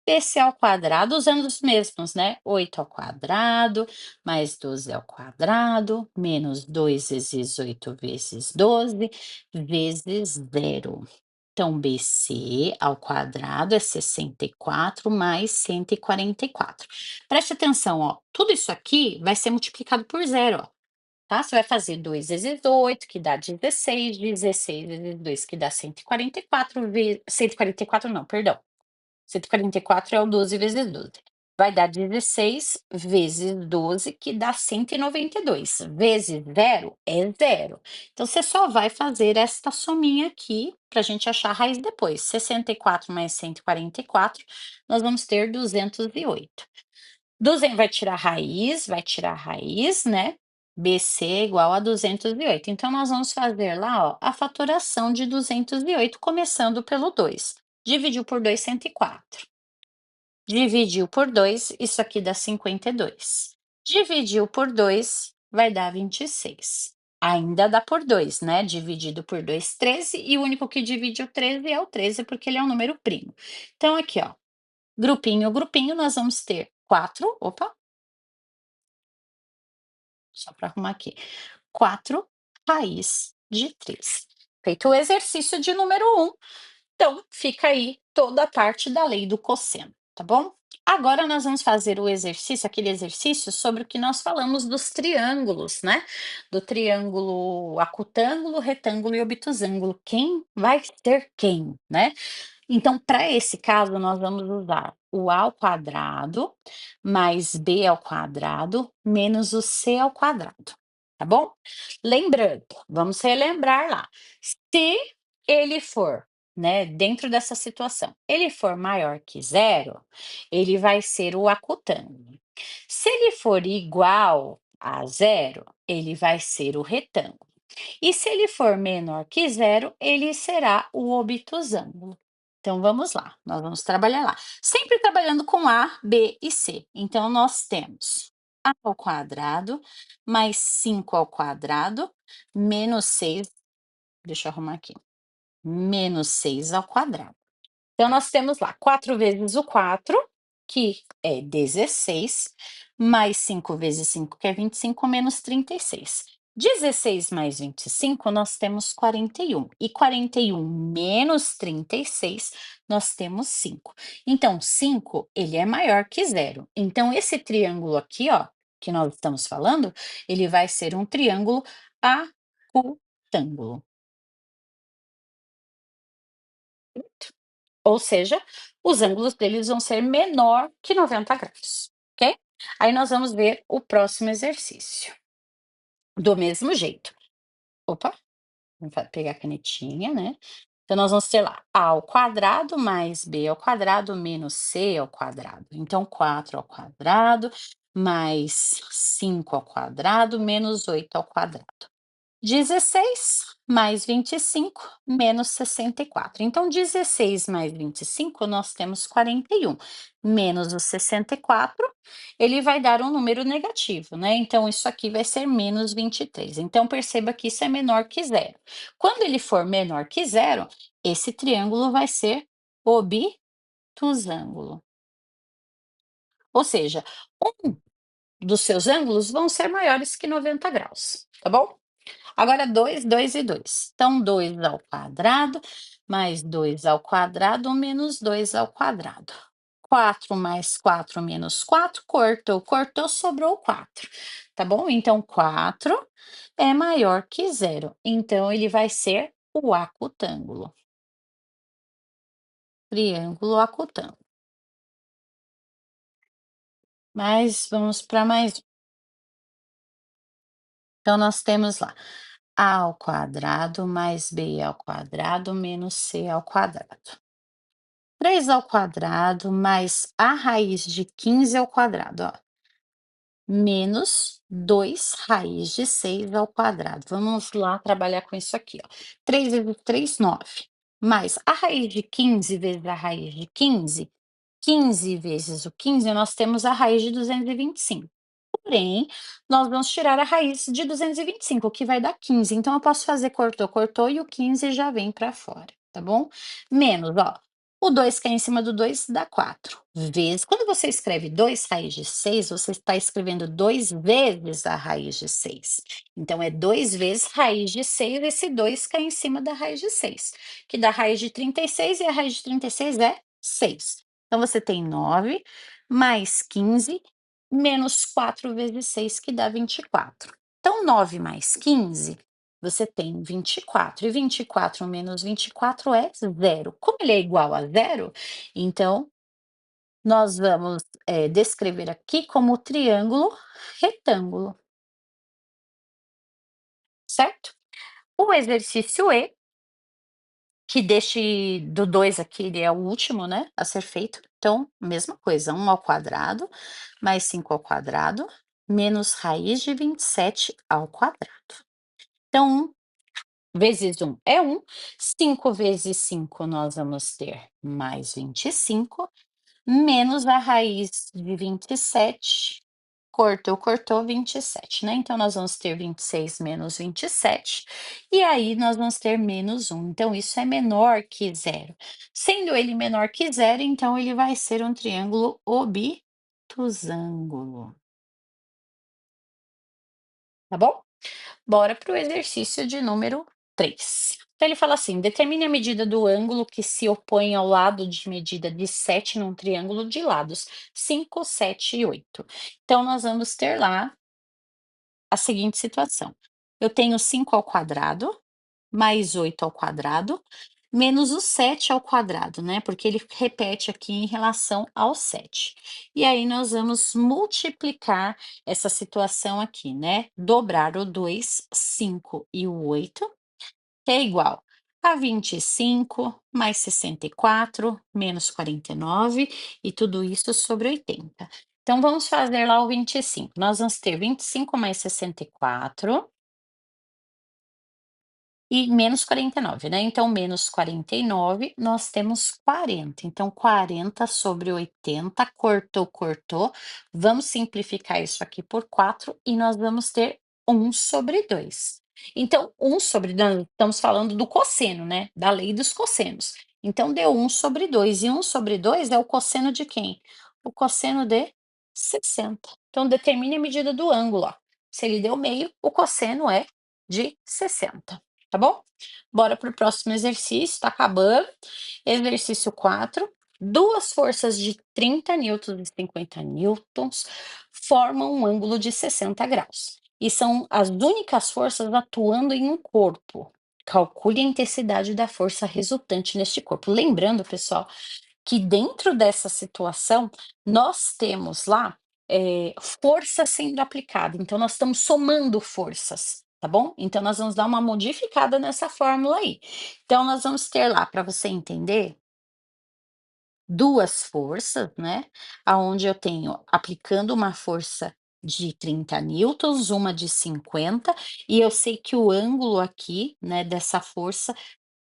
BC ao quadrado usando os mesmos, né, 8 ao quadrado, mais 12 ao quadrado, menos 2 vezes 8 vezes 12, vezes zero. Então, BC ao quadrado é 64 mais 144. Preste atenção, ó, tudo isso aqui vai ser multiplicado por zero, ó, tá? Você vai fazer 2 vezes 8, que dá 16, 16 vezes 2, que dá 144, 144 não, perdão, 144 é o 12 vezes 12. Vai dar 16 vezes 12, que dá 192. Vezes zero é zero. Então, você só vai fazer esta sominha aqui para a gente achar a raiz depois. 64 mais 144, nós vamos ter 208. 200 vai tirar a raiz, né? BC é igual a 208. Então, nós vamos fazer lá, ó, a fatoração de 208, começando pelo 2. Dividiu por 2, 104. Dividiu por 2, isso aqui dá 52. Dividiu por 2, vai dar 26. Ainda dá por 2, né? Dividido por 2, 13. E o único que divide o 13 é o 13, porque ele é um número primo. Então, aqui, ó, grupinho, grupinho, nós vamos ter 4. Opa, só para arrumar aqui. 4 raiz de 13. Feito o exercício de número 1. Então, fica aí toda a parte da lei do cosseno, tá bom? Agora nós vamos fazer o exercício, aquele exercício sobre o que nós falamos dos triângulos, né? Do triângulo acutângulo, retângulo e obtusângulo. Quem vai ser quem, né? Então, para esse caso, nós vamos usar o a ao quadrado mais b ao quadrado menos o c ao quadrado, tá bom? Lembrando, vamos relembrar lá. Se ele for, né, dentro dessa situação, ele for maior que zero, ele vai ser o acutângulo. Se ele for igual a zero, ele vai ser o retângulo. E se ele for menor que zero, ele será o obtusângulo. Então vamos lá, nós vamos trabalhar lá. Sempre trabalhando com A, B e C. Então nós temos A ao quadrado mais 5 ao quadrado menos 6. Deixa eu arrumar aqui, menos 6 ao quadrado. Então, nós temos lá 4 vezes o 4, que é 16, mais 5 vezes 5, que é 25, menos 36. 16 mais 25, nós temos 41. E 41 menos 36, nós temos 5. Então, 5, ele é maior que zero. Então, esse triângulo aqui, ó, que nós estamos falando, ele vai ser um triângulo acutângulo. ou seja, os ângulos deles vão ser menor que 90 graus, ok? Aí nós vamos ver o próximo exercício. Do mesmo jeito. Opa, vamos pegar a canetinha, né? Então, nós vamos ter lá a ao quadrado mais b ao quadrado menos c ao quadrado. Então, 4 ao quadrado mais 5 ao quadrado menos 8 ao quadrado. 16 mais 25 menos 64. Então, 16 mais 25 nós temos 41, menos o 64, ele vai dar um número negativo, né? Então, isso aqui vai ser menos 23. Então, perceba que isso é menor que zero. Quando ele for menor que zero, esse triângulo vai ser obtusângulo. Ou seja, um dos seus ângulos vão ser maiores que 90 graus, tá bom? Agora 2, 2 e 2. Então, 2 ao quadrado, mais 2 ao quadrado, menos 2 ao quadrado. 4 mais 4 menos 4, cortou, cortou, sobrou 4, tá bom? Então, 4 é maior que zero. Então, ele vai ser o acutângulo. Triângulo acutângulo. Mas vamos para mais. Então, nós temos lá a ao quadrado mais b ao quadrado menos c ao quadrado. 3 ao quadrado mais a raiz de 15 ao quadrado, ó, menos 2 raiz de 6 ao quadrado. Vamos lá trabalhar com isso aqui, ó. 3 vezes 3, 9. Mais a raiz de 15 vezes a raiz de 15, 15 vezes o 15, nós temos a raiz de 225. Porém, nós vamos tirar a raiz de 225, o que vai dar 15. Então, eu posso fazer cortou, cortou e o 15 já vem para fora, tá bom? Menos, ó, o 2 que é em cima do 2 dá 4. Vezes, quando você escreve 2 raiz de 6, você está escrevendo 2 vezes a raiz de 6. Então, é 2 vezes raiz de 6, esse 2 cai em cima da raiz de 6, que dá raiz de 36, e a raiz de 36 é 6. Então, você tem 9 mais 15 menos 4 vezes 6, que dá 24. Então, 9 mais 15, você tem 24. E 24 menos 24 é zero. Como ele é igual a zero, então nós vamos descrever aqui como triângulo retângulo, certo? O exercício E, que deste do 2 aqui, ele é o último, né, a ser feito. Então, mesma coisa, um ao quadrado mais 5 ao quadrado menos raiz de 27 ao quadrado. Então, 1 vezes 1 é 1, 5 vezes 5 nós vamos ter mais 25, menos a raiz de 27, cortou, cortou, 27, né? Então, nós vamos ter 26 menos 27, e aí nós vamos ter menos 1. Então, isso é menor que zero. Sendo ele menor que zero, então ele vai ser um triângulo obtusângulo, tá bom? Bora para o exercício de número 3. Então, ele fala assim: determine a medida do ângulo que se opõe ao lado de medida de 7 num triângulo de lados 5, 7 e 8. Então, nós vamos ter lá a seguinte situação: eu tenho 5 ao quadrado, mais 8 ao quadrado, menos o 7 ao quadrado, né? Porque ele repete aqui em relação ao 7. E aí nós vamos multiplicar essa situação aqui, né? Dobrar o 2, 5 e o 8, que é igual a 25 mais 64 menos 49, e tudo isso sobre 80. Então, vamos fazer lá o 25. Nós vamos ter 25 mais 64 e menos 49, né? Então, menos 49, nós temos 40. Então, 40 sobre 80, cortou, cortou. Vamos simplificar isso aqui por 4 e nós vamos ter 1/2. Então, 1/2, estamos falando do cosseno, né? Da lei dos cossenos. Então, deu 1/2. E 1/2 é o cosseno de quem? O cosseno de 60. Então, determine a medida do ângulo, ó. Se ele deu meio, o cosseno é de 60. Tá bom? Bora para o próximo exercício, tá acabando. Exercício 4. Duas forças de 30 newtons e 50 newtons formam um ângulo de 60 graus. E são as únicas forças atuando em um corpo. calcule a intensidade da força resultante neste corpo. Lembrando, pessoal, que dentro dessa situação, nós temos lá, força sendo aplicada, então nós estamos somando forças, tá bom? Então nós vamos dar uma modificada nessa fórmula aí. Então nós vamos ter lá, para você entender, 2 forças, né, aonde eu tenho aplicando uma força de 30 newtons, uma de 50, e eu sei que o ângulo aqui, né, dessa força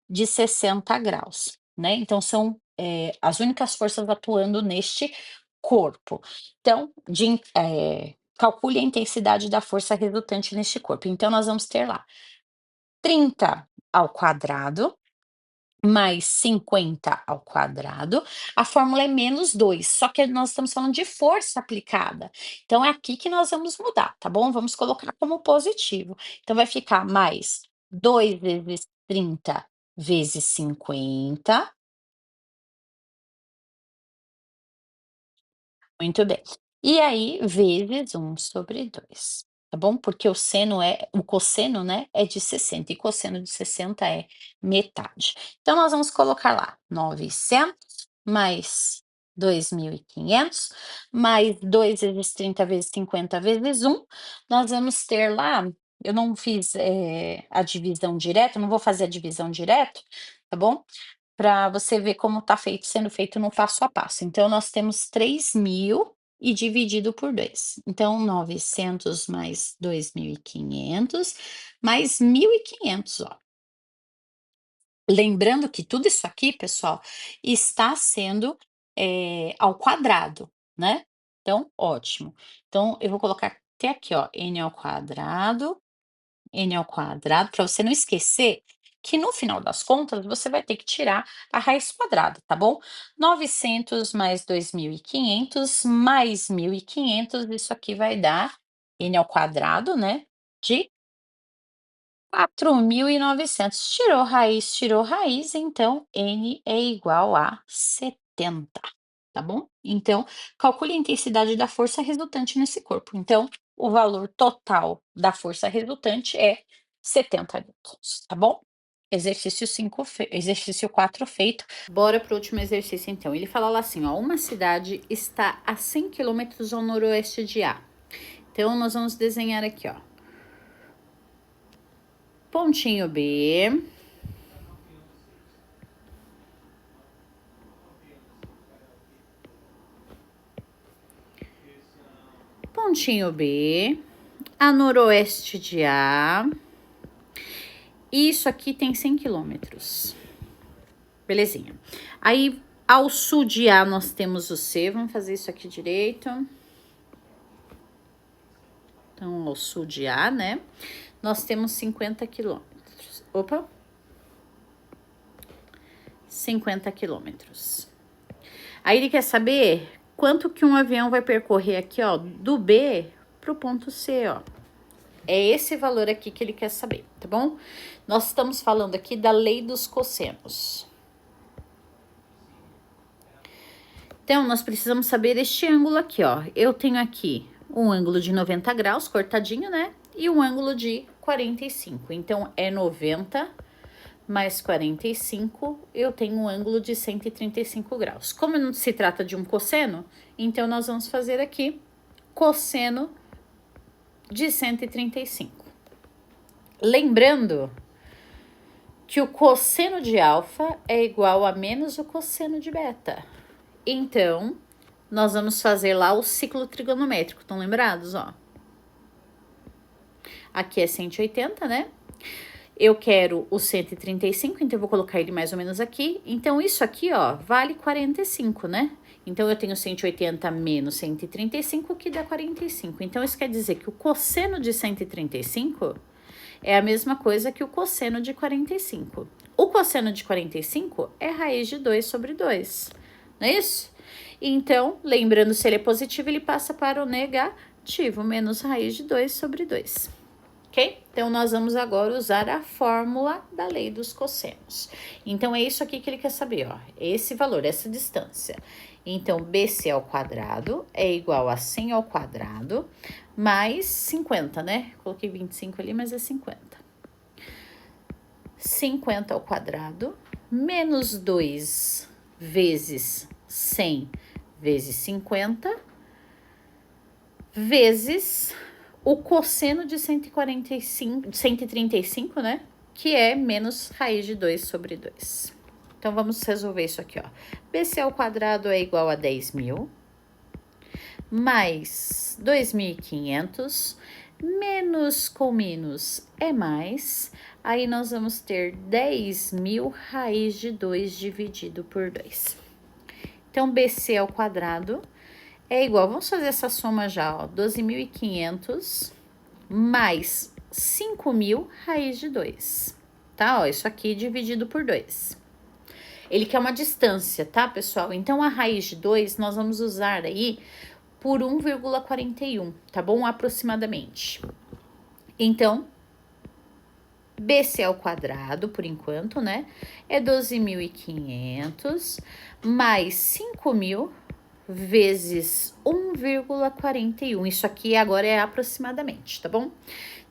de 60 graus, né, então são, as únicas forças atuando neste corpo. Então, calcule a intensidade da força resultante neste corpo. Então nós vamos ter lá 30 ao quadrado mais 50 ao quadrado, a fórmula é -2, só que nós estamos falando de força aplicada. Então é aqui que nós vamos mudar, tá bom? Vamos colocar como positivo. Então vai ficar mais 2 vezes 30 vezes 50. Muito bem. E aí, vezes 1/2, tá bom? Porque o cosseno, né, é de 60 e cosseno de 60 é metade. Então, nós vamos colocar lá 900 mais 2.500 mais 2 vezes 30 vezes 50 vezes 1. Nós vamos ter lá, eu não fiz, a divisão direta, não vou fazer a divisão direto, tá bom? Para você ver como está sendo feito no passo a passo. Então, nós temos 3.000 e dividido por 2. Então, 900 mais 2.500 mais 1.500, ó. Lembrando que tudo isso aqui, pessoal, está sendo, ao quadrado, né. Então, ótimo. Então, eu vou colocar até aqui, ó, n ao quadrado, para você não esquecer que no final das contas você vai ter que tirar a raiz quadrada, tá bom? 900 mais 2.500 mais 1.500, isso aqui vai dar n ao quadrado, né, de 4.900. Tirou raiz, então n é igual a 70, tá bom? Então, calcule a intensidade da força resultante nesse corpo. Então, o valor total da força resultante é 70 newtons, tá bom? Exercício 4 feito. Bora para o último exercício, então. Ele fala lá assim, ó, uma cidade está a 100 quilômetros ao noroeste de A. Então, nós vamos desenhar aqui, ó. Pontinho B. Pontinho B. A noroeste de A. Isso aqui tem 100 quilômetros. Belezinha. Aí, ao sul de A, nós temos o C. Vamos fazer isso aqui direito. Então, ao sul de A, né? Nós temos 50 quilômetros. Opa! 50 quilômetros. Aí, ele quer saber quanto que um avião vai percorrer aqui, ó, do B pro ponto C, ó. É esse valor aqui que ele quer saber, tá bom? Nós estamos falando aqui da lei dos cossenos. Então, nós precisamos saber este ângulo aqui, ó. Eu tenho aqui um ângulo de 90 graus, cortadinho, né? E um ângulo de 45. Então, é 90 mais 45, eu tenho um ângulo de 135 graus. Como não se trata de um cosseno, então nós vamos fazer aqui cosseno de 135. Lembrando que o cosseno de alfa é igual a menos o cosseno de beta. Então, nós vamos fazer lá o ciclo trigonométrico, estão lembrados, ó? Aqui é 180, né? Eu quero o 135, então eu vou colocar ele mais ou menos aqui. Então, isso aqui, ó, vale 45, né? Então, eu tenho 180 menos 135, que dá 45. Então, isso quer dizer que o cosseno de 135 é a mesma coisa que o cosseno de 45. O cosseno de 45 é raiz de 2 sobre 2, não é isso? Então, lembrando, se ele é positivo, ele passa para o negativo, menos raiz de 2 sobre 2. Ok? Então, nós vamos agora usar a fórmula da lei dos cossenos. Então, é isso aqui que ele quer saber, ó. Esse valor, essa distância. Então, BC ao quadrado é igual a 100 ao quadrado, mais 50, né? Coloquei 25 ali, mas é 50. 50 ao quadrado, menos 2 vezes 100 vezes 50, vezes o cosseno de 135, né? Que é menos raiz de 2 sobre 2. Então, vamos resolver isso aqui, ó. BC ao quadrado é igual a 10.000, mais 2.500, menos com menos é mais. Aí, nós vamos ter 10.000 raiz de 2 dividido por 2. Então, BC ao quadrado é igual, vamos fazer essa soma já, ó, 12.500 mais 5.000 raiz de 2, tá? Ó, isso aqui dividido por 2. Ele quer uma distância, tá, pessoal? Então, a raiz de 2 nós vamos usar aí por 1,41, tá bom? Aproximadamente. Então, BC ao quadrado, por enquanto, né? É 12.500 mais 5.000 vezes 1,41. Isso aqui agora é aproximadamente, tá bom?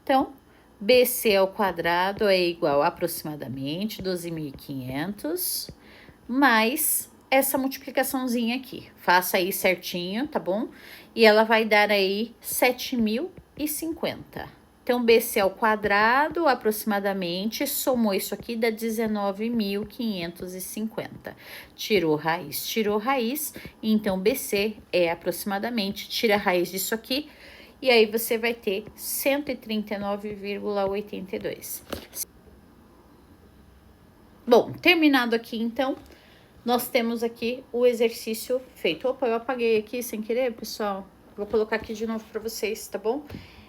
Então, BC ao quadrado é igual a aproximadamente 12.500 mais essa multiplicaçãozinha aqui. Faça aí certinho, tá bom? E ela vai dar aí 7.050. Então, BC ao quadrado, aproximadamente, somou isso aqui, dá 19.550. Tirou raiz, então BC é aproximadamente, tira a raiz disso aqui, e aí você vai ter 139,82. Bom, terminado aqui, então, nós temos aqui o exercício feito. Opa, eu apaguei aqui sem querer, pessoal. Vou colocar aqui de novo para vocês, tá bom?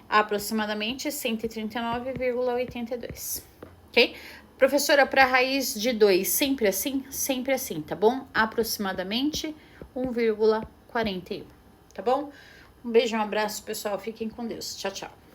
Aproximadamente 139,82, ok? Professora, para raiz de 2, sempre assim? Sempre assim, tá bom? Aproximadamente 1,41, tá bom? Um beijo, um abraço, pessoal. Fiquem com Deus. Tchau, tchau.